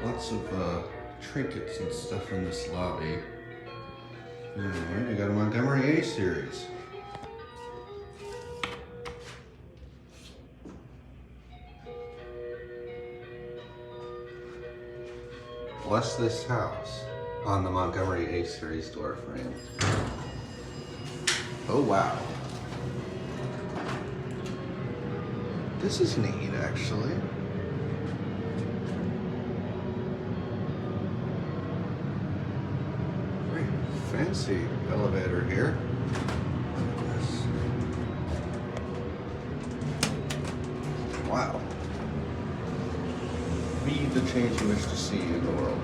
Lots of trinkets and stuff in this lobby. Alright, we got a Montgomery A series. Bless this house on the Montgomery A series door frame. Oh wow. This is neat actually. Very fancy elevator here. Look at this. Wow. Be the change you wish to see in the world.